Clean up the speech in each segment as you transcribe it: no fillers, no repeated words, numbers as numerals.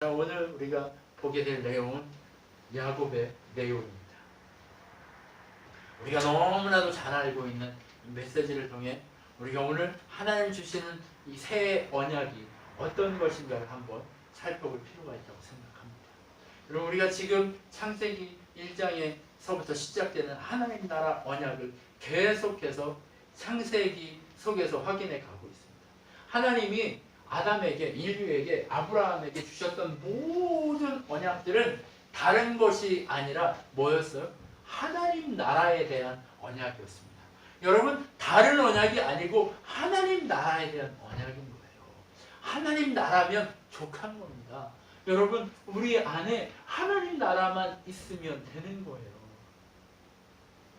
오늘 우리가 보게 될 내용은 야곱의 내용입니다. 우리가 너무나도 잘 알고 있는 메시지를 통해 우리가 오늘 하나님 주시는 이 새 언약이 어떤 것인가를 한번 살펴볼 필요가 있다고 생각합니다. 여러분, 우리가 지금 창세기 1장에서부터 시작되는 하나님 나라 언약을 계속해서 창세기 속에서 확인해 가고 있습니다. 하나님이 아담에게, 인류에게, 아브라함에게 주셨던 모든 언약들은 다른 것이 아니라 뭐였어요? 하나님 나라에 대한 언약이었습니다. 여러분, 다른 언약이 아니고 하나님 나라에 대한 언약인 거예요. 하나님 나라면 족한 겁니다. 여러분, 우리 안에 하나님 나라만 있으면 되는 거예요.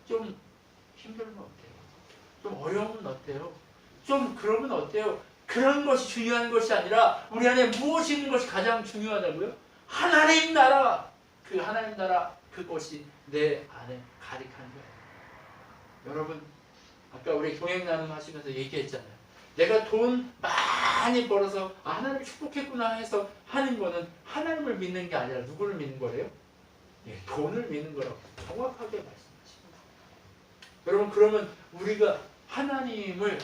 좀 힘들면 어때요? 좀 어려우면 어때요? 좀 그러면 어때요? 그런 것이 중요한 것이 아니라 우리 안에 무엇이 있는 것이 가장 중요하다고요? 하나님 나라! 그 하나님 나라, 그것이 내 안에 가득한 거예요. 여러분, 아까 우리 동행 나눔 하시면서 얘기했잖아요. 내가 돈 많이 벌어서 하나님 축복했구나 해서 하는 거는 하나님을 믿는 게 아니라 누구를 믿는 거래요? 예, 돈을 믿는 거라고 정확하게 말씀하십니다. 여러분, 그러면 우리가 하나님을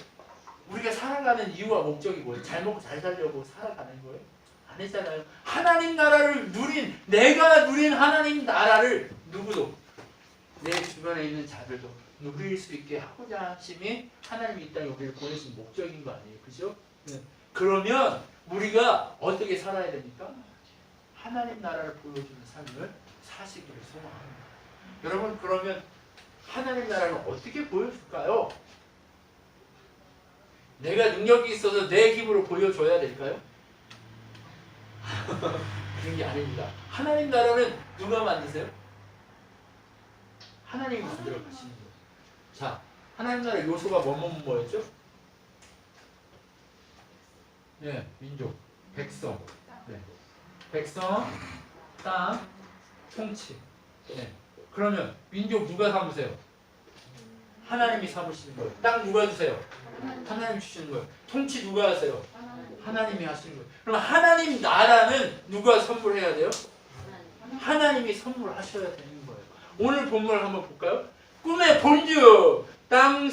우리가 살아가는 이유와 목적이 뭐예요? 잘 먹고 잘 살려고 살아가는 거예요? 아니잖아요. 하나님 나라를 누린, 내가 누린 하나님 나라를 누구도, 내 주변에 있는 자들도 누릴 수 있게 하고자 하심이 하나님이 이 땅에 우리를 보내신 목적인 거 아니에요? 그죠? 네. 그러면 우리가 어떻게 살아야 됩니까? 하나님 나라를 보여주는 삶을 사시기를 소망합니다. 여러분, 그러면 하나님 나라를 어떻게 보여줄까요? 내가 능력이 있어서 내 힘으로 보여줘야 될까요? 그런 게 아닙니다. 하나님 나라는 누가 만드세요? 하나님이 만들어 가시는 거예요. 자, 하나님 나라 요소가 뭐였죠? 네, 민족, 백성, 네. 백성, 땅, 통치. 네. 그러면 민족 누가 삼으세요? 하나님이 삼으시는 거예요. 땅 누가 주세요? 하나님 주시는 거예요. 통치 누가 하세요? 하나님이 하시는 거예요. 그럼 하나님 나라는 누가 선물해야 돼요? 하나님이 선물하셔야 되는 거예요. 오늘 본문을 한번 볼까요? 꿈의 본주, 땅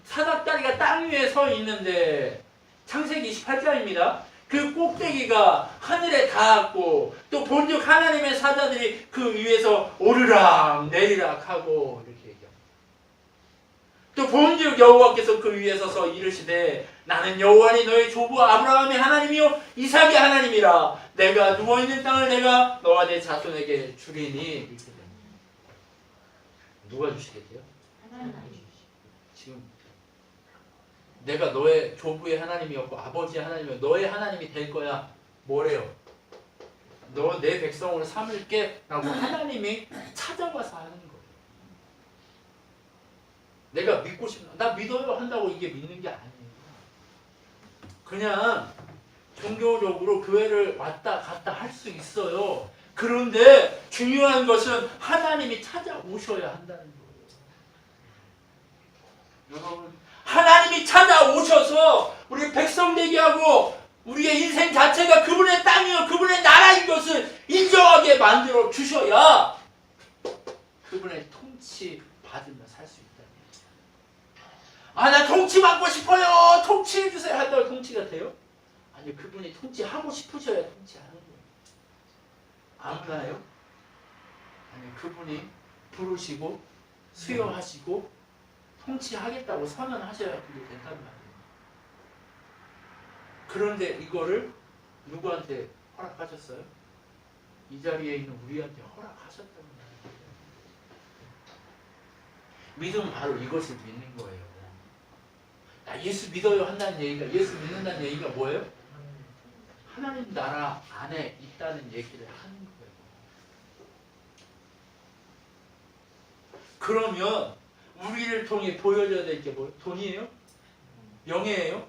사닥다리가 땅 위에 서 있는데, 창세기 28장입니다. 그 꼭대기가 하늘에 닿았고, 또 본죽 하나님의 사자들이 그 위에서 오르락 내리락 하고 이렇게 얘기합니다. 또 본즉 여호와께서 그 위에 서서 이르시되, 나는 여호와니 너의 조부 아브라함의 하나님이요 이삭의 하나님이라. 내가 누워있는 땅을 내가 너와 내 자손에게 주리니. 이렇게 됩니다. 누가 주시겠대요? 하나님. 지금 내가 너의 조부의 하나님이었고 아버지의 하나님이었고 너의 하나님이 될 거야. 뭐래요? 너 내 백성으로 삼을게 라고 하나님이 찾아와서 하는 거예요. 내가 믿고 싶나? 나 믿어요 한다고 이게 믿는 게 아니에요. 그냥 종교적으로 교회를 왔다 갔다 할 수 있어요. 그런데 중요한 것은 하나님이 찾아오셔야 한다는 거예요. 여러분, 하나님이 찾아오셔서 우리 백성 되게 하고 우리의 인생 자체가 그분의 땅이요 그분의 나라인 것을 인정하게 만들어 주셔야 그분의 통치 받으며 살 수 있다. 나 통치 받고 싶어요. 통치해 주세요. 한다고 통치가 돼요? 아니, 그분이 통치하고 싶으셔야 통치하는 거예요. 아무나요? 아니, 그분이 부르시고 수여하시고 통치하겠다고 선언하셔야 그게 된단 말이에요. 그런데 이거를 누구한테 허락하셨어요? 이 자리에 있는 우리한테 허락하셨단 말이에요. 믿음은 바로 이것을 믿는 거예요. 나 예수 믿어요 한다는 얘기가, 예수 믿는다는 얘기가 뭐예요? 하나님 나라 안에 있다는 얘기를 하는 거예요. 그러면 우리를 통해 보여줘야 될 게 뭐예요? 돈이에요? 명예예요?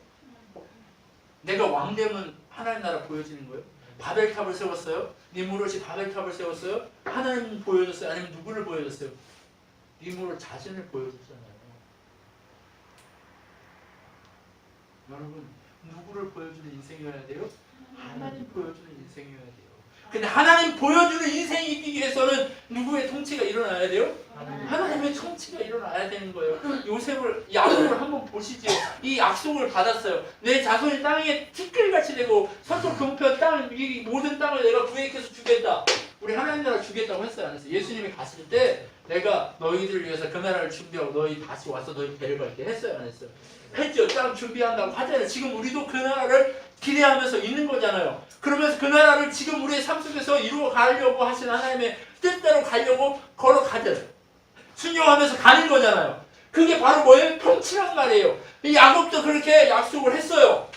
내가 왕 되면 하나님 나라 보여지는 거예요? 바벨탑을 세웠어요? 니무롯이 바벨탑을 세웠어요? 하나님 보여줬어요? 아니면 누구를 보여줬어요? 니무롯 자신을 보여줬잖아요. 여러분, 누구를 보여주는 인생이어야 돼요? 하나님 보여주는 인생이어야 돼요. 근데 하나님 보여주는 인생이 있기 위해서는 누구의 통치가 일어나야 돼요? 하나님의 통치가 일어나야 되는 거예요. 요셉을, 야곱을 한번 보시죠. 이 약속을 받았어요. 내 자손이 땅에 티끌같이 되고 서쪽 동편 땅, 이 모든 땅을 내가 구획해서 주겠다. 우리 하나님 나라 주겠다고 했어요, 안 했어요? 예수님이 갔을 때 내가 너희들을 위해서 그 나라를 준비하고 너희 다시 와서 너희 데려갈게 했어요, 안 했어요? 했죠. 땅 준비한다고 하잖아요. 지금 우리도 그 나라를 기대하면서 있는 거잖아요. 그러면서 그 나라를 지금 우리의 삶 속에서 이루어 가려고 하신 하나님의 뜻대로 가려고 걸어가잖아요. 순종하면서 가는 거잖아요. 그게 바로 뭐예요? 통치란 말이에요. 이 야곱도 그렇게 약속을 했어요.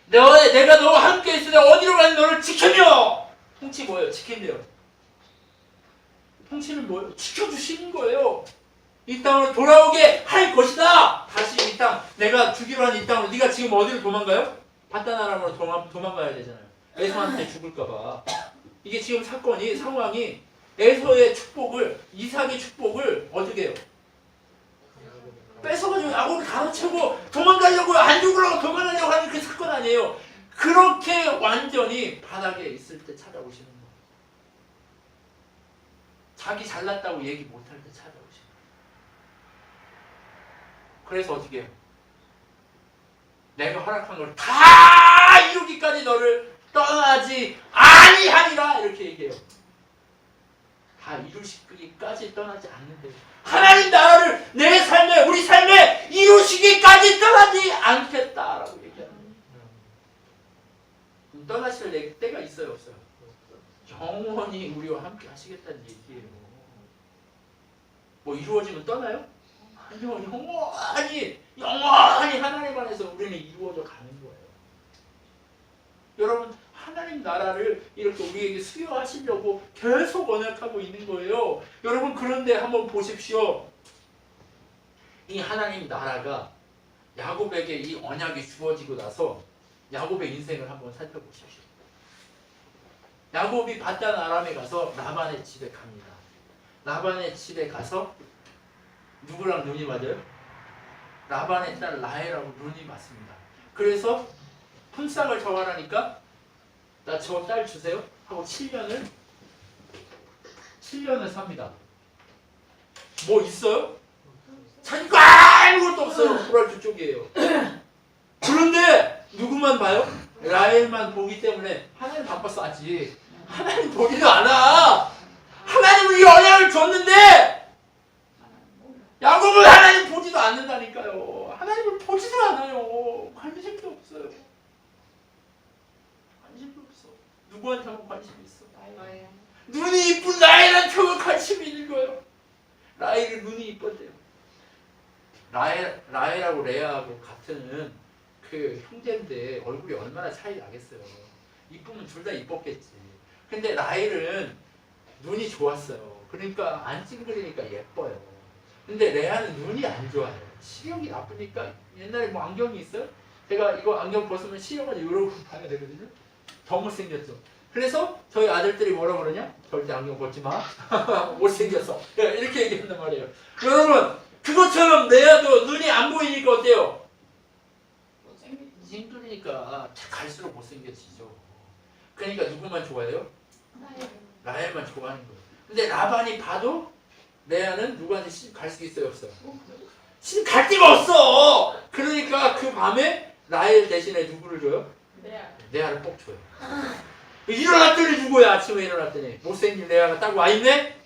내가 너와 함께 있으니 어디로 가는 너를 지키며. 통치 뭐예요? 지킨대요. 통치는 뭐예요? 지켜주시는 거예요. 이 땅으로 돌아오게 할 것이다. 다시 이 땅, 내가 주기로 한 이 땅으로. 네가 지금 어디로 도망가요? 바다나라로 도망가야 되잖아요. 에서한테 죽을까봐. 이게 지금 사건이, 상황이 에서의 축복을, 이삭의 축복을 어떻게 해요? 뺏어가지고 야곱을 가로채고 도망가려고, 안 죽으려고 도망가려고 하는 그 사건 아니에요. 그렇게 완전히 바닥에 있을 때 찾아오시는 거예요. 자기 잘났다고 얘기 못할 때 찾아오시는 거예요. 그래서 어떻게 해요? 내가 허락한 걸 다 이루기까지 너를 떠나지 아니하리라 이렇게 얘기해요. 다 이루시기까지 떠나지 않는데 하나님 나라를 내 삶에, 우리 삶에 이루시기까지 떠나지 않겠다라고 얘기하는 거예요. 떠나실 때가 있어요, 없어요? 영원히 우리와 함께 하시겠다는 얘기예요. 뭐 이루어지면 떠나요? 아니요, 영원히 하나님 안에서 우리는 이루어져 가는 거예요. 여러분, 하나님 나라를 이렇게 우리에게 수여하시려고 계속 언약하고 있는 거예요. 여러분, 그런데 한번 보십시오. 이 하나님 나라가 야곱에게 이 언약이 주어지고 나서 야곱의 인생을 한번 살펴보십시오. 야곱이 바단 아람에 가서 라반의 집에 갑니다. 라반의 집에 가서 누구랑 눈이 맞아요? 라반의 딸 라헬하고 눈이 맞습니다. 그래서 품삯을 정하라니까 나 저 딸 주세요 하고 7년을 삽니다. 뭐 있어요? 자기가 아무것도 없어요. 후랄주 쪽이에요. 그런데 누구만 봐요? 라헬만 보기 때문에 하나님 바빠서 아직 하나님 보지도 않아. 하나님은 이 언약을 줬는데 야곱은 하나님 보지도 않는다니까요. 하나님을 보지도 않아요. 관심도 없어요. 관심도 없어. 누구한테 하고 관심이 있어? 눈이 이쁜 라헬한테 하고 관심이 있는 거예요. 라헬은 눈이 이뻤대요. 라헬하고 레아하고 같은 그 형제인데 얼굴이 얼마나 차이 나겠어요. 이쁘면 둘 다 이뻤겠지. 근데 라헬은 눈이 좋았어요. 그러니까 안 찡그리니까 예뻐요. 근데 레아는 눈이 안 좋아요. 시력이 나쁘니까 옛날에 뭐 안경이 있어요? 제가 이거 안경 벗으면 시력을 이러고 봐야 되거든요. 더 못생겼죠. 그래서 저희 아들들이 뭐라 그러냐? 절대 안경 벗지 마. 못생겼어. 이렇게 얘기한단 말이에요. 여러분, 그것처럼 레아도 눈이 안 보이니까 어때요? 찡그리니까 갈수록 못생겨지죠. 그러니까 누구만 좋아해요? 라헬만 좋아하는 거예요. 근데 라반이 봐도 레아는 누구한테 시집 갈 수 있어요, 없어요? 시집 갈 데가 없어. 그러니까 그 밤에 라헬 대신에 누구를 줘요? 레아를 꼭 줘요. 일어났더니 누구야? 아침에 일어났더니 못생긴 레아가 딱 와있네?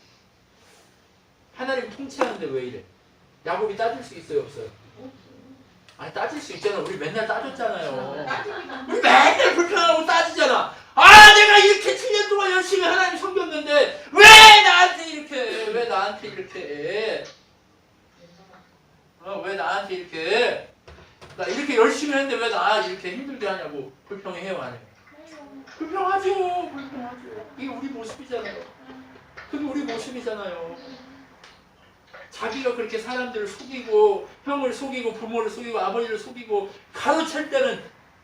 하나님 통치하는데 왜 이래? 야곱이 따질 수 있어요, 없어요? 아니, 따질 수 있잖아. 우리 맨날 따졌잖아요. 우리 맨날 불편하고 따지잖아. 아, 내가 이렇게 7년 동안 열심히 하나님 섬겼는데 왜 나한테 이렇게 해? 왜 나한테 이렇게 해? 왜 나한테 이렇게 해? 나 이렇게 열심히 했는데 왜 나 이렇게 힘들게 하냐고 불평해요, 안 해요? 불평하죠. 이게 우리 모습이잖아요. 그게 우리 모습이잖아요. 자기가 그렇게 사람들을 속이고 형을 속이고 부모를 속이고 아버지를 속이고 가로챌 때는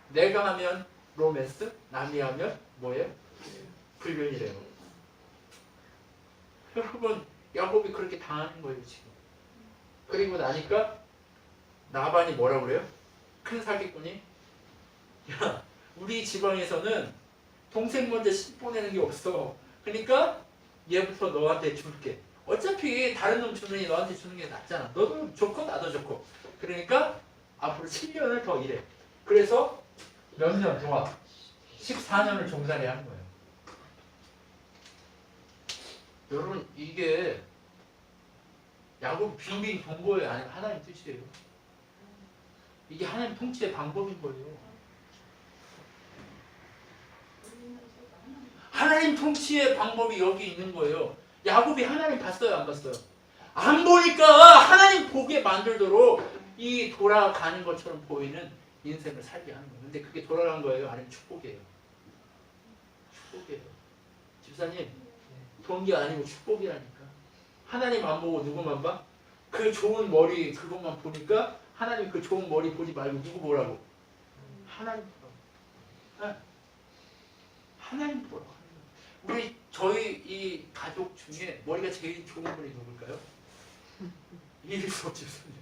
내가 하면 로맨스, 남이 하면 뭐예요? 불륜이래요. 여러분, 야곱이 그렇게 당하는 거예요 지금. 그리고 나니까 라반이 뭐라고 그래요? 큰 사기꾼이 야, 우리 지방에서는 동생 먼저 식 보내는 게 없어. 그러니까 얘부터 너한테 줄게. 어차피 다른 놈 주느니 너한테 주는 게 낫잖아. 너도 좋고 나도 좋고. 그러니까 앞으로 7년을 더 일해. 그래서 몇 년 동안 14년을 종살이 하는 거예요. 여러분 이게 야곱 빙빙 돈 거예요? 아니면 하나님 뜻이에요? 이게 하나님 통치의 방법인 거예요. 하나님 통치의 방법이 여기 있는 거예요. 야곱이 하나님 봤어요? 안 봤어요? 안 보니까 하나님 보게 만들도록 이 돌아가는 것처럼 보이는 인생을 살게 하는 거예요. 근데 그게 돌아간 거예요? 아니면 축복이에요? 축복이에요. 집사님, 본 게 아니고 축복이라니까. 하나님 안 보고 누구만 봐? 그 좋은 머리 그것만 보니까 하나님 그 좋은 머리 보지 말고 누구 보라고? 하나님 보라고. 하나님 보라고. 우리 저희 이 가족 중에 머리가 제일 좋은 분이 누굴까요? 이일섭 집사님.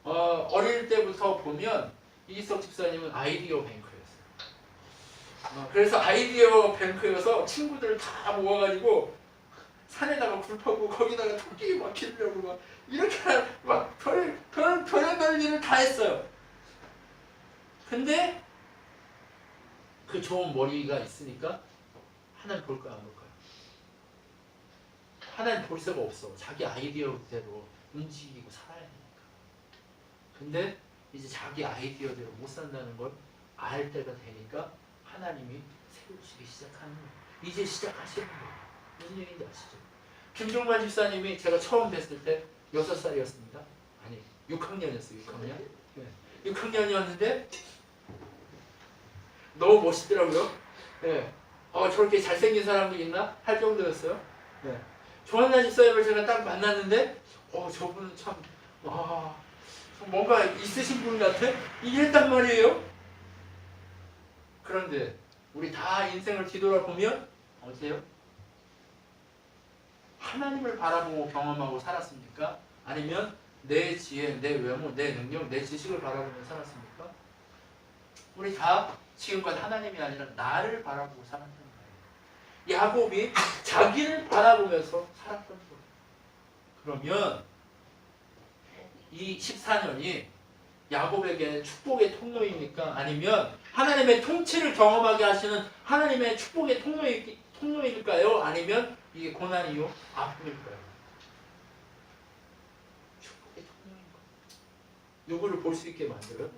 어릴 때부터 보면 이일섭 집사님은 아이디어 뱅크였어요. 그래서 아이디어 뱅크여서 친구들 다 모아가지고 산에다가 불 펴고 거기다가 토끼 막 키우려고 막 이렇게 막 별의별 일을 다 했어요. 근데 그 좋은 머리가 있으니까 하나님 볼까요? 안 볼까요? 하나님 볼 새가 없어. 자기 아이디어대로 움직이고 살아야 되니까. 근데 이제 자기 아이디어대로 못 산다는 걸 알 때가 되니까 하나님이 세우시기 시작하는 거예요. 이제 시작하시는 거예요. 무슨 얘기인지 아시죠? 김종만 집사님이 제가 처음 뵀을 때 6살이었습니다. 아니 6학년이었어요. 6학년. 네. 6학년이었는데 너무 멋있더라고요. 네. 저렇게 잘생긴 사람도 있나? 할 정도였어요. 네. 조한나 집사님을 제가 딱 만났는데 저분은 참 뭔가 있으신 분 같아? 이랬단 말이에요. 그런데 우리 다 인생을 뒤돌아보면 어때요? 하나님을 바라보고 경험하고 살았습니까? 아니면 내 지혜, 내 외모, 내 능력, 내 지식을 바라보며 살았습니까? 우리 다 지금까지 하나님이 아니라 나를 바라보고 살았던 거예요. 야곱이 자기를 바라보면서 살았던 거예요. 그러면 이 14년이 야곱에게 축복의 통로입니까? 아니면 하나님의 통치를 경험하게 하시는 하나님의 축복의 통로일까요? 아니면 이게 고난이요? 아픔일까요? 축복의 통로인가요? 누구를 볼 수 있게 만들어요?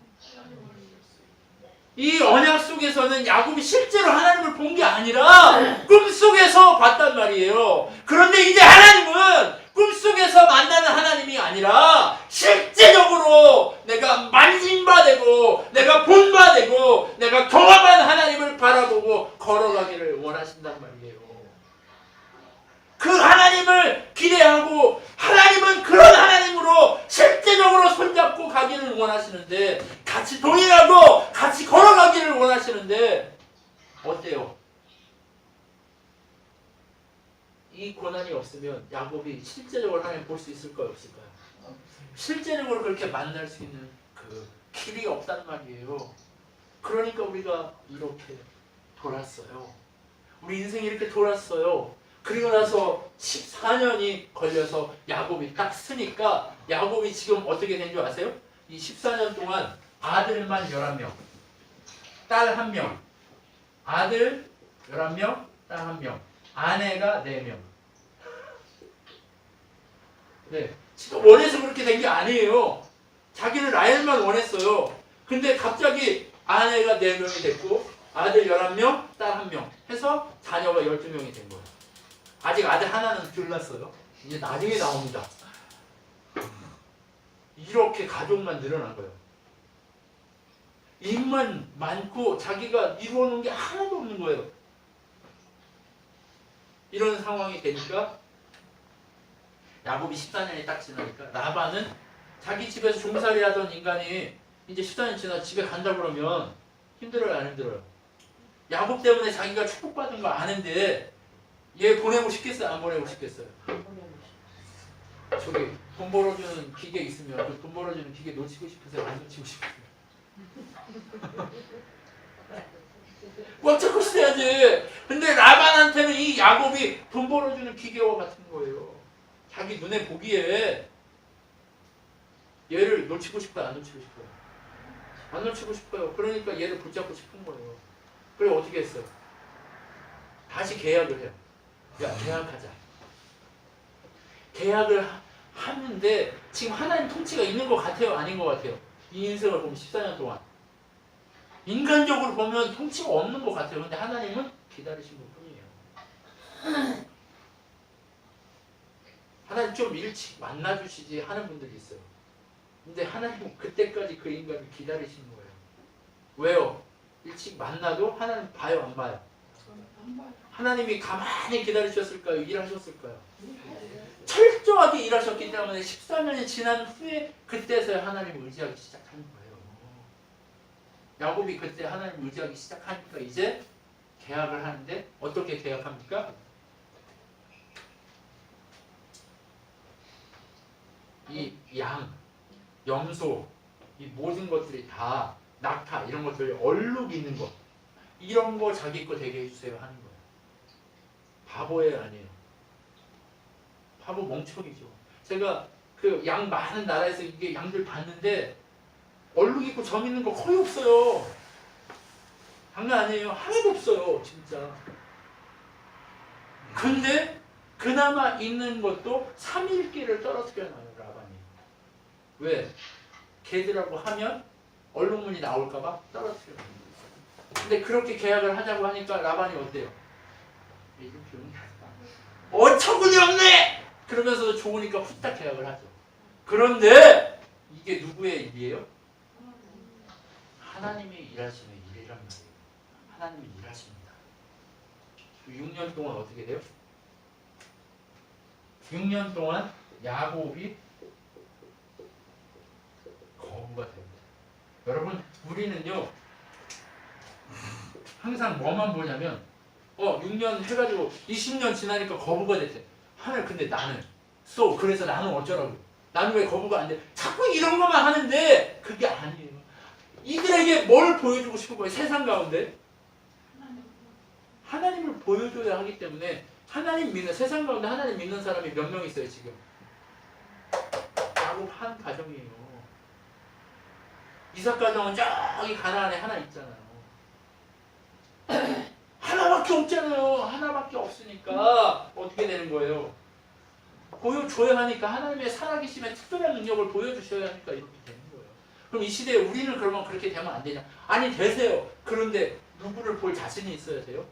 이 언약 속에서는 야곱이 실제로 하나님을 본 게 아니라 꿈속에서 봤단 말이에요. 그런데 이제 하나님은 꿈속에서 만나는 하나님이 아니라 실제적으로 내가 만진 바 되고 내가 본 바 되고 내가 경험한 하나님을 바라보고 걸어가기를 원하신단 말이에요. 그 하나님을 기대하고 하나님은 그런 하나님으로 실제적으로 손잡고 가기를 원하시는데 같이 동행하고 같이 걸어가기를 원하시는데 어때요? 이 고난이 없으면 야곱이 실제적으로 하나님 볼 수 있을까요? 없을까요? 실제적으로 그렇게 만날 수 있는 그 길이 없단 말이에요. 그러니까 우리가 이렇게 돌았어요. 우리 인생이 이렇게 돌았어요. 그리고 나서 14년이 걸려서 야곱이 딱 쓰니까 야곱이 지금 어떻게 된 줄 아세요? 이 14년 동안 아들만 11명, 딸 1명, 아들 11명, 딸 1명, 아내가 4명. 네, 지금 원해서 그렇게 된 게 아니에요. 자기는 라헬만 원했어요. 근데 갑자기 아내가 4명이 됐고 아들 11명, 딸 1명 해서 자녀가 12명이 된 거예요. 아직 아들 하나는 들났어요. 이제 나중에 나옵니다. 이렇게 가족만 늘어난 거예요. 입만 많고 자기가 이루어놓은 게 하나도 없는 거예요. 이런 상황이 되니까 야곱이 14년이 딱 지나니까 라반은 자기 집에서 종살이 하던 인간이 이제 14년 지나 집에 간다 그러면 힘들어요, 안 힘들어요? 야곱 때문에 자기가 축복받은 거 아는데 얘 보내고 싶겠어요, 안 보내고 싶겠어요? 저기 돈 벌어주는 기계 있으면 그 돈 벌어주는 기계 놓치고 싶으세요, 안 놓치고 싶으세요? 해야지. 근데 라반한테는 이 야곱이 돈 벌어주는 기계와 같은 거예요. 자기 눈에 보기에 얘를 놓치고 싶어요? 안 놓치고 싶어요? 안 놓치고 싶어요. 그러니까 얘를 붙잡고 싶은 거예요. 그래 어떻게 했어요? 다시 계약을 해요. 야, 계약하자. 계약을 하는데 지금 하나님 통치가 있는 것 같아요? 아닌 것 같아요? 이 인생을 보면 14년 동안 인간적으로 보면 통치가 없는 것 같아요. 근데 하나님은 기다리신 것 뿐이에요. 하나님 좀 일찍 만나주시지 하는 분들이 있어요. 근데 하나님은 그때까지 그 인간을 기다리시는 거예요. 왜요? 일찍 만나도 하나님 봐요, 안 봐요? 하나님이 가만히 기다리셨을까요? 일하셨을까요? 철저하게 일하셨기 때문에 14년이 지난 후에 그때서야 하나님을 의지하기 시작하는 거예요. 야곱이 그때 하나님을 의지하기 시작하니까 이제 계약을 하는데 어떻게 계약합니까? 이 양, 염소, 이 모든 것들이 다 낙타 이런 것들 얼룩 있는 것 이런 거 자기 거 되게 해주세요 하는 거예요. 바보예요, 아니에요? 바보 멍청이죠. 제가 그 양 많은 나라에서 이게 양들 봤는데 얼룩 있고 점 있는 거 거의 없어요. 장난 아니에요. 하나도 없어요, 진짜. 근데 그나마 있는 것도 3일기를 떨어뜨려놔요, 라반이. 왜? 걔들하고 하면 얼룩무늬 나올까봐 떨어뜨려놔요. 근데 그렇게 계약을 하자고 하니까 라반이 어때요? 어처구니 없네! 그러면서 좋으니까 후딱 계약을 하죠. 그런데 이게 누구의 일이에요? 하나님이 일하시는 일이란 말이에요. 하나님이 일하십니다. 6년 동안 어떻게 돼요? 6년 동안 야곱이 거부가 됩니다. 여러분 우리는요 항상 뭐만 보냐면 6년 해가지고 20년 지나니까 거부가 됐대. 하늘 근데 나는 그래서 나는 어쩌라고? 나는 왜 거부가 안 돼? 자꾸 이런 것만 하는데 그게 아니에요. 이들에게 뭘 보여주고 싶은 거예요? 세상 가운데 하나님을 보여줘야 하기 때문에 하나님 믿는 세상 가운데 하나님 믿는 사람이 몇 명 있어요 지금? 야곱 한 가정이에요. 이삭 가정은 저기 가나안에 하나 있잖아요. 하나밖에 없잖아요. 하나밖에 없으니까 어떻게 되는 거예요? 보여줘야 하니까 하나님의 살아계심의 특별한 능력을 보여주셔야 하니까 이렇게 되는 거예요. 그럼 이 시대에 우리는 그러면 그렇게 되면 안 되냐? 아니 되세요. 그런데 누구를 볼 자신이 있어야 돼요?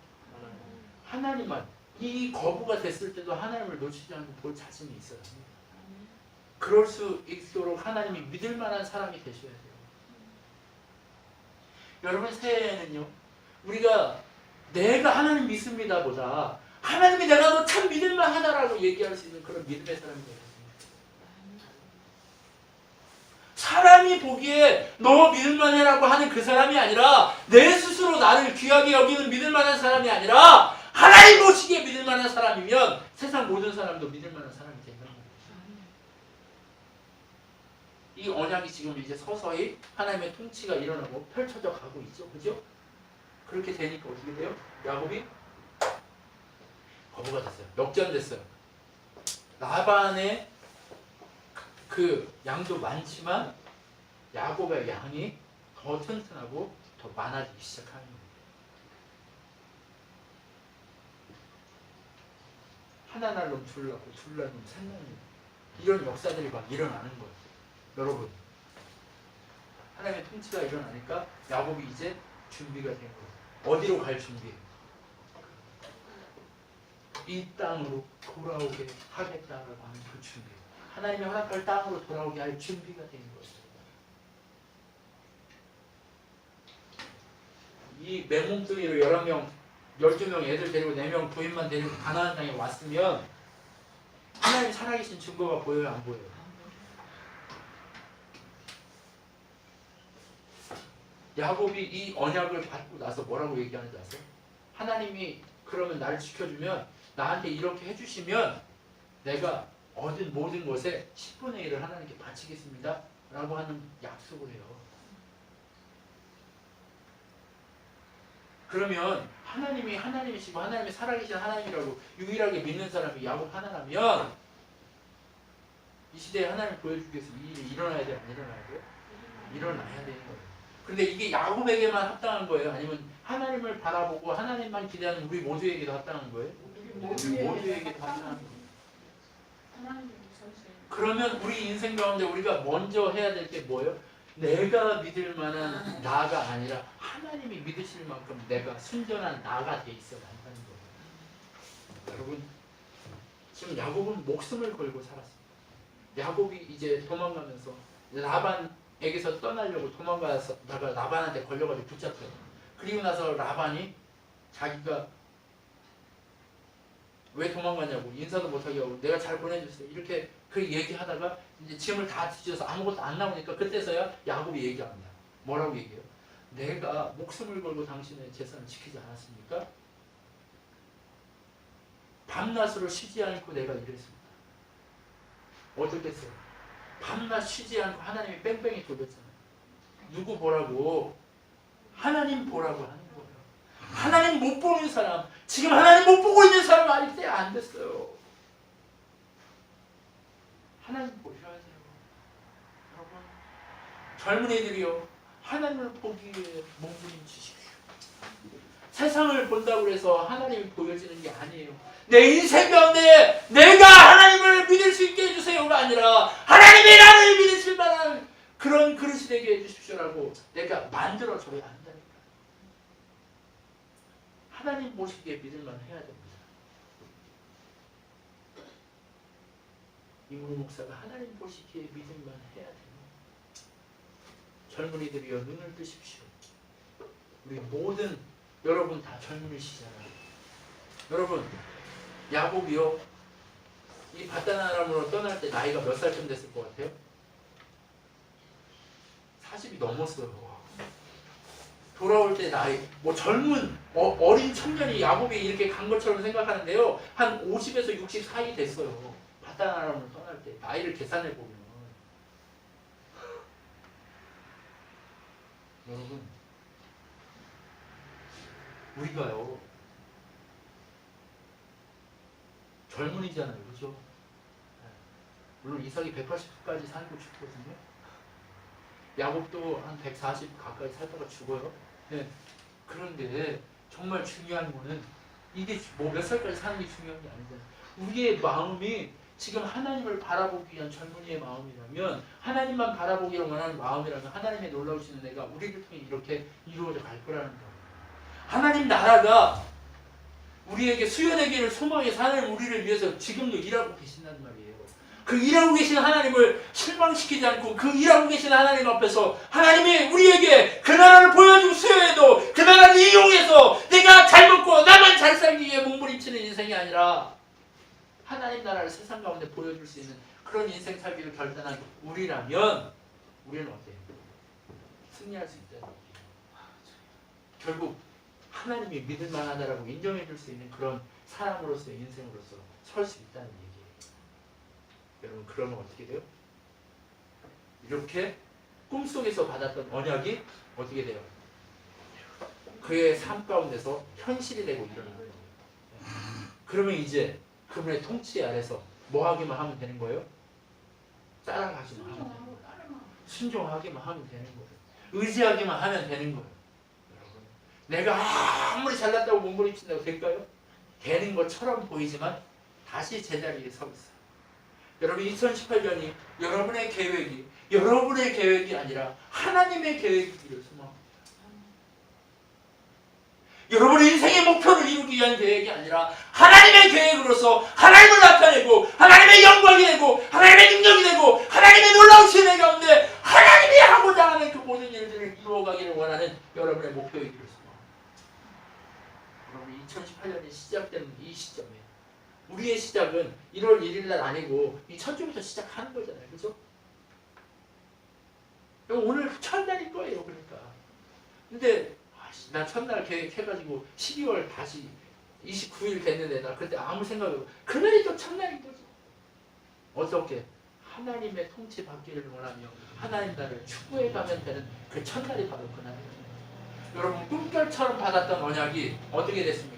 하나님만. 이 거부가 됐을 때도 하나님을 놓치지 않고 볼 자신이 있어야 합니다. 그럴 수 있도록 하나님이 믿을 만한 사람이 되셔야 돼요. 여러분 새해에는요. 우리가 내가 하나님 믿습니다 보다 하나님이 내가 너 참 믿을만 하다라고 얘기할 수 있는 그런 믿음의 사람이 되겠습니다. 사람이 보기에 너 믿을만 해라고 하는 그 사람이 아니라 내 스스로 나를 귀하게 여기는 믿을만한 사람이 아니라 하나님 보시기에 믿을만한 사람이면 세상 모든 사람도 믿을만한 사람이 된다는 거예요. 이 언약이 지금 이제 서서히 하나님의 통치가 일어나고 펼쳐져 가고 있죠. 그죠? 그렇게 되니까 어떻게 돼요? 야곱이 거부가 됐어요. 역전됐어요. 라반의 그 양도 많지만 야곱의 양이 더 튼튼하고 더 많아지기 시작하는 거예요. 하나 날 놈, 둘 낳고 둘 날 놈, 셋 날 놈. 이런 역사들이 막 일어나는 거예요. 여러분 하나님의 통치가 일어나니까 야곱이 이제 준비가 된 거예요. 어디로 갈 준비? 이 땅으로 돌아오게 하겠다라고 하는 그 준비. 하나님이 허락할 땅으로 돌아오게 할 준비가 된 거예요. 이 맨몸뚱이로 11명, 12명 애들 데리고 4명 부인만 데리고 가나안 땅에 왔으면 하나님 살아계신 증거가 보여요? 안 보여요? 야곱이 이 언약을 받고 나서 뭐라고 얘기하는지 아세요? 하나님이 그러면 나를 지켜주면 나한테 이렇게 해주시면 내가 얻은 모든 것에 10분의 1을 하나님께 바치겠습니다 라고 하는 약속을 해요. 그러면 하나님이 하나님이시고 하나님이 살아계신 하나님이라고 유일하게 믿는 사람이 야곱 하나라면 이 시대에 하나님 보여주기 위해서 이 일이 일어나야 돼요? 안 일어나야 돼요? 일어나야 되는 거예요. 그런데 이게 야곱에게만 합당한 거예요? 아니면 하나님을 바라보고 하나님만 기대하는 우리 모두에게도 합당한 거예요? 우리 모두에게도 합당한 거예요. 그러면 우리 인생 가운데 우리가 먼저 해야 될 게 뭐예요? 내가 믿을 만한 나가 아니라 하나님이 믿으실 만큼 내가 순전한 나가 돼 있어야 한다는 거예요. 여러분, 지금 야곱은 목숨을 걸고 살았습니다. 야곱이 이제 도망가면서 라반에게서 떠나려고 도망가다가 라반한테 걸려가지고 붙잡혀요. 그리고 나서 라반이 자기가 왜 도망가냐고 인사도 못하게 하고 내가 잘 보내줬어요. 이렇게 그 얘기하다가 이제 짐을 다 뒤져서 아무것도 안 나오니까 그때서야 야곱이 얘기합니다. 뭐라고 얘기해요? 내가 목숨을 걸고 당신의 재산을 지키지 않았습니까? 밤낮으로 쉬지 않고 내가 일했습니다. 어떻겠어요? 밤낮 쉬지 않고 하나님이 뺑뺑이 돌렸잖아요. 누구 보라고? 하나님 보라고 하는 거예요. 하나님 못 보는 사람, 지금 하나님 못 보고 있는 사람 아닐 때 안 됐어요. 하나님 보셔야 돼요. 여러분, 젊은이들이요, 하나님을 보기 위해 몸부림치십시오. 세상을 본다고 해서 하나님이 보여지는 게 아니에요. 내 인생 가운데 내가 하나님을 믿을 수 있게 해주세요가 아니라 하나님이 나를 믿으실 만한 그런 그릇이 되게 해주십시오라고 내가 만들어줘야 한다니까. 하나님 보시기에 믿을만 해야 됩니다. 이문호 목사가 하나님 보시기에 믿을만 해야 됩니다. 젊은이들이여 눈을 뜨십시오. 우리 모든 여러분 다 젊은이시잖아요. 여러분, 야곱이요, 이 바단 아람으로 떠날 때 나이가 몇 살쯤 됐을 것 같아요? 40이 넘었어요. 돌아올 때 나이, 뭐 젊은 어린 청년이 야곱이 이렇게 간 것처럼 생각하는데요, 한 50에서 60 사이 됐어요. 바단 아람으로 떠날 때 나이를 계산해 보면. 여러분, 우리가요 젊은이잖아요, 그렇죠? 물론 이삭이 180까지 살고 죽거든요. 야곱도 한 140 가까이 살다가 죽어요. 네. 그런데 정말 중요한 거는 이게 뭐 몇 살까지 사는 게 중요한 게 아니잖아요. 우리의 마음이 지금 하나님을 바라보기 위한 젊은이의 마음이라면, 하나님만 바라보기를 원하는 마음이라면 하나님의 놀라우신 은혜가 우리를 통해 이렇게 이루어져 갈 거라는 거예요. 하나님 나라가 우리에게 수연의 소망해서 하나님 우리를 위해서 지금도 일하고 계신단 말이에요. 그 일하고 계신 하나님을 실망시키지 않고 그 일하고 계신 하나님 앞에서 하나님이 우리에게 그 나라를 보여주고 수여해도 그 나라를 이용해서 내가 잘 먹고 나만 잘 살기 위해 몸부림치는 인생이 아니라 하나님 나라를 세상 가운데 보여줄 수 있는 그런 인생 살기를 결단한 우리라면 우리는 어때요? 승리할 수 있다는 거예요. 결국 하나님이 믿을 만하다라고 인정해 줄 수 있는 그런 사람으로서의 인생으로서 설 수 있다는 얘기예요. 여러분, 그러면 어떻게 돼요? 이렇게 꿈속에서 받았던 언약이 어떻게 돼요? 그의 삶 가운데서 현실이 되고 일어나는 거예요. 그러면 이제 그분의 통치 아래서 뭐 하기만 하면 되는 거예요? 따라가기만 하면 되는 거예요. 순종하기만 하면 되는 거예요. 의지하기만 하면 되는 거예요. 여러분, 내가 아무리 잘났다고 몸부림친다고 될까요? 되는 것처럼 보이지만 다시 제자리에 서 있어요. 여러분, 2018년이 여러분의 계획이 아니라 하나님의 계획이기를 소망합니다. 여러분의 인생의 목표를 이루기 위한 계획이 아니라 하나님의 계획으로서 하나님을 나타내고 하나님의 영광이 되고 하나님의 능력이 되고 하나님의 놀라우신 은혜 가운데 하나님이 하고자 하는 그 모든 일들을 이루어가기를 원하는 여러분의 목표이기를 소망합니다. 여러분, 2018년이 시작되는 이 시점에 우리의 시작은 1월 1일 날 아니고 이 첫주부터 시작하는 거잖아요. 그죠? 오늘 첫날일 거예요. 그러니까. 근데 나 첫날 계획해가지고 12월 다시 29일 됐는데 나 그때 아무 생각이 없고 그날이 또 첫날인 거죠. 어떻게? 하나님의 통치 받기를 원하며 하나님 나라를 추구해 가면 되는 그 첫날이 바로 그날이에요. 여러분 꿈결처럼 받았던 언약이 어떻게 됐습니까?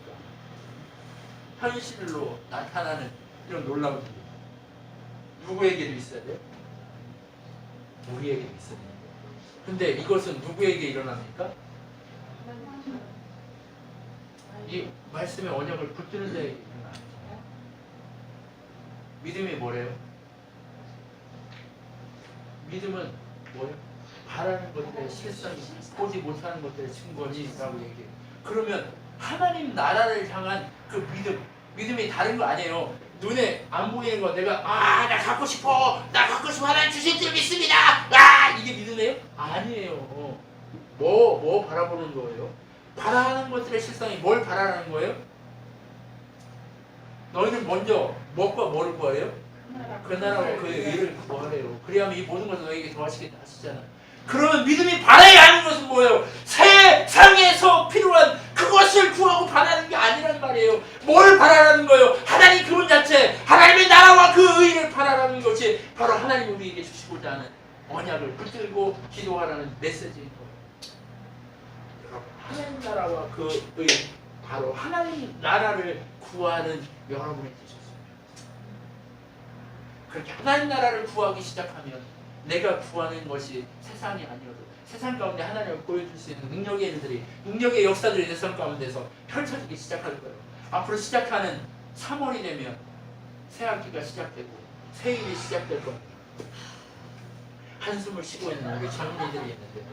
현실로 나타나는 이런 놀라운 일. 누구에게도 있어야 돼요? 우리에게도 있어야 돼요. 근데 이것은 누구에게 일어납니까? 이 말씀의 언약을 붙드는 자에게 일어납니다. 믿음이 뭐래요? 믿음은 뭐예요? 바라는 것들의 실상이 보지 못하는 것들의 증거니라고 얘기해요. 그러면 하나님 나라를 향한 그 믿음이 다른 거 아니에요. 눈에 안 보이는 거 내가 나 갖고 싶어 하나님 주실 줄 믿습니다. 이게 믿음이에요? 아니에요. 뭐 바라보는 거예요? 바라는 것들의 실상이 뭘 바라는 거예요? 너희는 먼저 무엇과 뭐를 구하래요? 그 나라와 그의 의를 구하래요. 그리하면 이 모든 것을 너희에게 더하시겠다 하시잖아요. 그러면 믿음이 바라야 하는 것은 뭐예요? 세상에서 필요한 그것을 구하고 바라는 게 아니란 말이에요. 뭘 바라라는 거예요? 하나님 그분 자체, 하나님의 나라와 그 의를 바라라는 것이 바로 하나님 우리에게 주시고자 하는 언약을 붙들고 기도하라는 메시지인 거예요. 여러분, 하나님 나라와 그 의, 바로 하나님 나라를 구하는 여러분이 되셨습니다. 그렇게 하나님 나라를 구하기 시작하면 내가 구하는 것이 세상이 아니어도 세상 가운데 하나님을 보여줄 수 있는 능력의 일들이, 능력의 역사들이 세상 가운데서 펼쳐지기 시작할 거예요. 앞으로 시작하는 3월이 되면 새 학기가 시작되고 새 일이 시작될 겁니다. 한숨을 쉬고 있는 우리 젊은이들이 있는데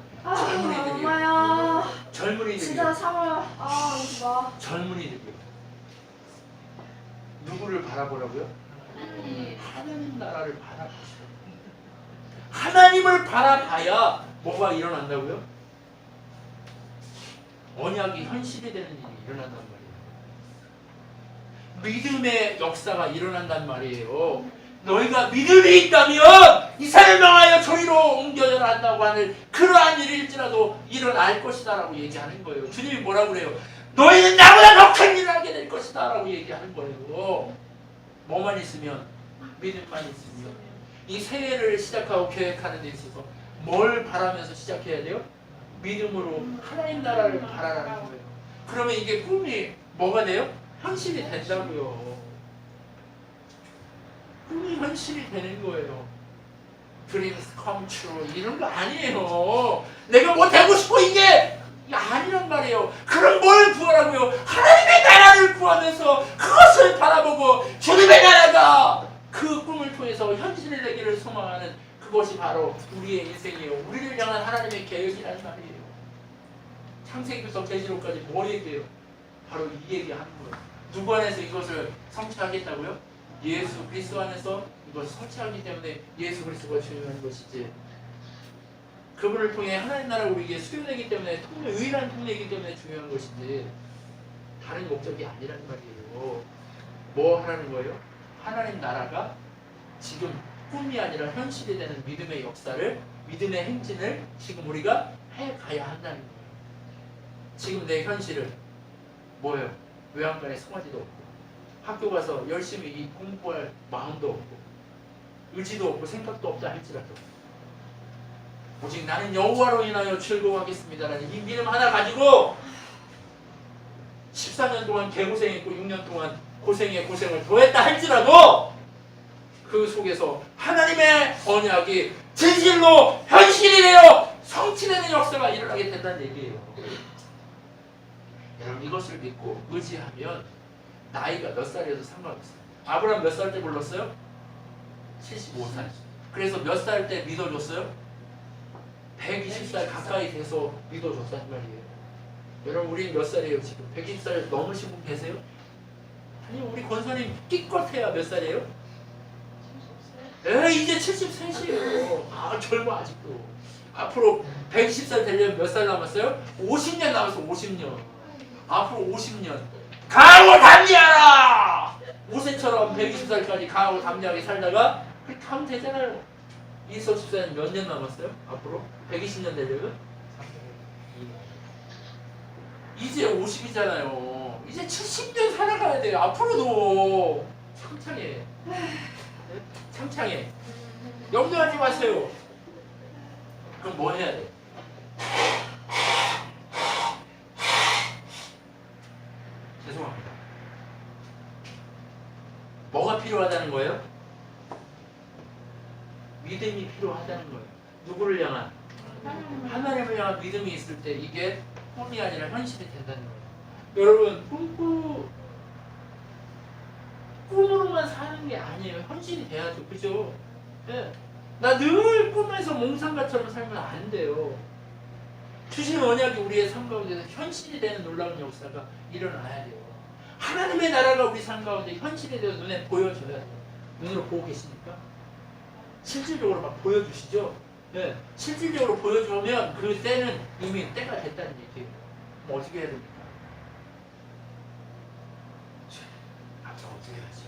젊은이들이 진짜 3월 뭐 젊은이들이요. 누구를 바라보라고요? 하나님 나라를 바라보시라고요. 하나님을 바라봐야 뭐가 일어난다고요? 언약이 현실이 되는 일이 일어난단 말이에요. 믿음의 역사가 일어난단 말이에요. 너희가 믿음이 있다면 이산을 명하여 저리로 옮겨져라 한다고 하는 그러한 일일지라도 일어날 것이다 라고 얘기하는 거예요. 주님이 뭐라고 그래요? 너희는 나보다 더 큰 일을 하게 될 것이다 라고 얘기하는 거예요. 뭐만 있으면, 믿음만 있으면 이 새해를 시작하고 계획하는 데 있어서 뭘 바라면서 시작해야 돼요? 믿음으로 하나님 나라를 바라라는 거예요. 그러면 이게 꿈이 뭐가 돼요? 현실이 된다고요. 꿈이 현실이 되는 거예요. Dreams come true 이런 거 아니에요. 내가 뭐 되고 싶어 이게 아니란 말이에요. 그럼 뭘 구하라고요? 하나님의 나라를 구하면서 그것을 바라보고 주님의 나라가 그 꿈을 통해서 현실이 되기를 소망하는 그것이 바로 우리의 인생이에요. 우리를 향한 하나님의 계획이라는 말이에요. 창세기부터 계시록까지 뭘 얘기해요? 바로 이 얘기하는 거예요. 누구 안에서 이것을 성취하겠다고요? 예수 그리스도 안에서 이것을 성취하기 때문에 예수 그리스도가 중요한 것이지, 그분을 통해 하나님 나라가 우리에게 수요되기 때문에 유일한 통례이기 때문에 중요한 것이지 다른 목적이 아니란 말이에요. 뭐 하라는 거예요? 하나님 나라가 지금 꿈이 아니라 현실이 되는 믿음의 역사를, 믿음의 행진을 지금 우리가 해가야 한다는 거예요. 지금 내 현실은 뭐예요? 외양간에 송아지도 없고 학교 가서 열심히 공부할 마음도 없고 의지도 없고 생각도 없다 할지라도 오직 나는 여호와로 인하여 즐거워하겠습니다라는 이 믿음 하나 가지고 14년 동안 개고생했고 6년 동안 고생에 고생을 더했다 할지라도 그 속에서 하나님의 언약이 진실로 현실이 되어 성취되는 역사가 일어나게 된다는 얘기예요. 여러분 이것을 믿고 의지하면 나이가 몇 살이어도 상관없어요. 아브라함 몇 살 때 불렀어요? 75살. 그래서 몇 살 때 믿어줬어요? 120살 가까이 돼서 믿어줬단 말이에요. 여러분 우리 몇 살이에요 지금? 120살 넘으신 분 계세요? 아니 우리 권사님 끼껏해야 몇 살이에요? 이제 73이에요. 젊어 아직도. 앞으로 120살 되려면 몇 살 남았어요? 50년 남았어. 50년. 앞으로 50년 강하고 담대하라. 모세처럼 120살까지 강하고 담대하게 살다가 그렇게 하면 되잖아요. 이석 집사님 몇 년 남았어요? 앞으로? 120년 되려면? 이제 50이잖아요. 이제 70년 살아가야 돼요. 앞으로도 창창해. 창창해. 염려하지 마세요. 그럼 뭐 해야 돼? 죄송합니다. 뭐가 필요하다는 거예요? 믿음이 필요하다는 거예요. 누구를 향한? 하나님을 향한 믿음이 있을 때 이게 꿈이 아니라 현실이 된다는 거예요. 여러분, 꿈으로만 사는 게 아니에요. 현실이 돼야죠. 그죠? 예. 나 늘 꿈에서 몽상가처럼 살면 안 돼요. 주신 언약이 우리의 삶 가운데서 현실이 되는 놀라운 역사가 일어나야 돼요. 하나님의 나라가 우리 삶 가운데 현실이 되어 눈에 보여줘야 돼요. 눈으로 보고 계시니까? 실질적으로 막 보여주시죠? 네. 실질적으로 보여주면 그 때는 이미 때가 됐다는 얘기예요. 그럼 어떻게 해야 됩니까? 앞서 어떻게 해야죠?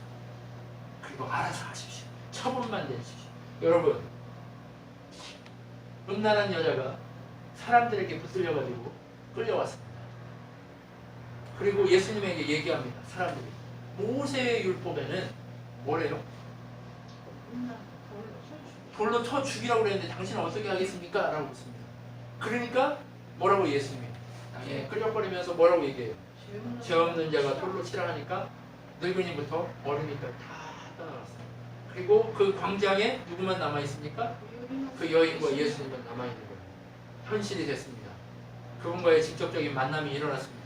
그리고 알아서 하십시오. 처분만 내십시오. 여러분, 음란한 여자가 사람들에게 붙들려가지고 끌려왔습니다. 그리고 예수님에게 얘기합니다. 사람들이 모세의 율법에는 뭐래요? 돌로 쳐 죽이라고 그랬는데 당신은 어떻게 하겠습니까? 라고 묻습니다. 그러니까 뭐라고 예수님이 끌려거리면서 뭐라고 얘기해요? 죄 없는 자가 돌로 치라 하니까 늙은이부터 어른이까지 다 떠나갔어요. 그리고 그 광장에 누구만 남아있습니까? 그 여인과 예수님만 남아있는 거예요. 현실이 됐습니다. 그분과의 직접적인 만남이 일어났습니다.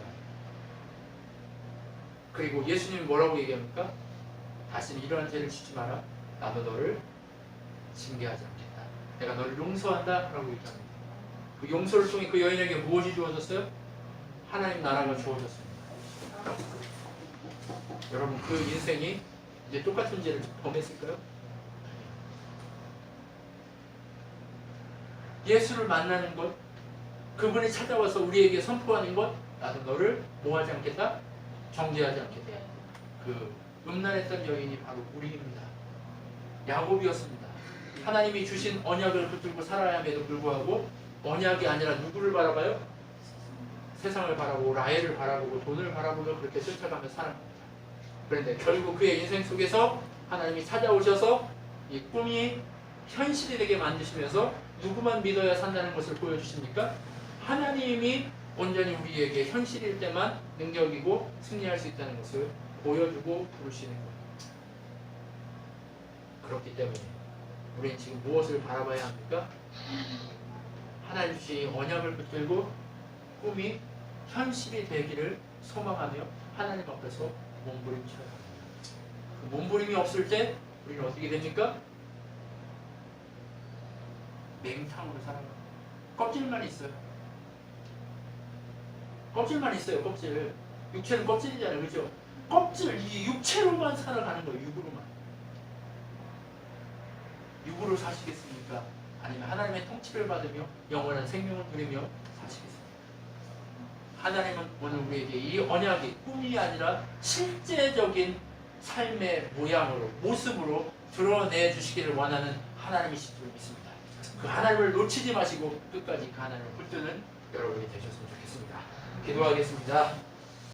그리고 예수님이 뭐라고 얘기합니까? 다시는 이러한 죄를 짓지 마라. 나도 너를 징계하지 않겠다. 내가 너를 용서한다 라고 얘기합니다. 그 용서를 통해 그 여인에게 무엇이 주어졌어요? 하나님 나라가 주어졌습니다. 여러분, 그 인생이 이제 똑같은 죄를 범했을까요? 예수를 만나는 것, 그분이 찾아와서 우리에게 선포하는 것, 나도 너를 뭐하지 않겠다? 정죄하지 않겠다. 그 음란했던 여인이 바로 우리입니다. 야곱이었습니다. 하나님이 주신 언약을 붙들고 살아야 함에도 불구하고 언약이 아니라 누구를 바라봐요? 세상을 바라보고 라헬을 바라보고 돈을 바라보며 그렇게 쫓아가며 살아갑니다. 그런데 결국 그의 인생 속에서 하나님이 찾아오셔서 이 꿈이 현실이 되게 만드시면서 누구만 믿어야 산다는 것을 보여주십니까? 하나님이 온전히 우리에게 현실일 때만 능력이고 승리할 수 있다는 것을 보여주고 부르시는 거예요. 그렇기 때문에 우리는 지금 무엇을 바라봐야 합니까? 하나님 주신 언약을 붙들고 꿈이 현실이 되기를 소망하며 하나님 앞에서 몸부림쳐야 합니다. 그 몸부림이 없을 때 우리는 어떻게 됩니까? 맹탕으로 살아갑니다. 껍질만 있어요. 껍질만 있어요. 껍질. 육체는 껍질이잖아요. 그죠? 껍질, 이 육체로만 살아가는 거예요. 육으로만. 육으로 사시겠습니까? 아니면 하나님의 통치를 받으며 영원한 생명을 누리며 사시겠습니까? 하나님은 오늘 우리에게 이 언약이 꿈이 아니라 실제적인 삶의 모양으로, 모습으로 드러내 주시기를 원하는 하나님이신 줄 믿습니다. 그 하나님을 놓치지 마시고 끝까지 그 하나님을 붙드는 여러분이 되셨으면 좋겠습니다. 기도하겠습니다.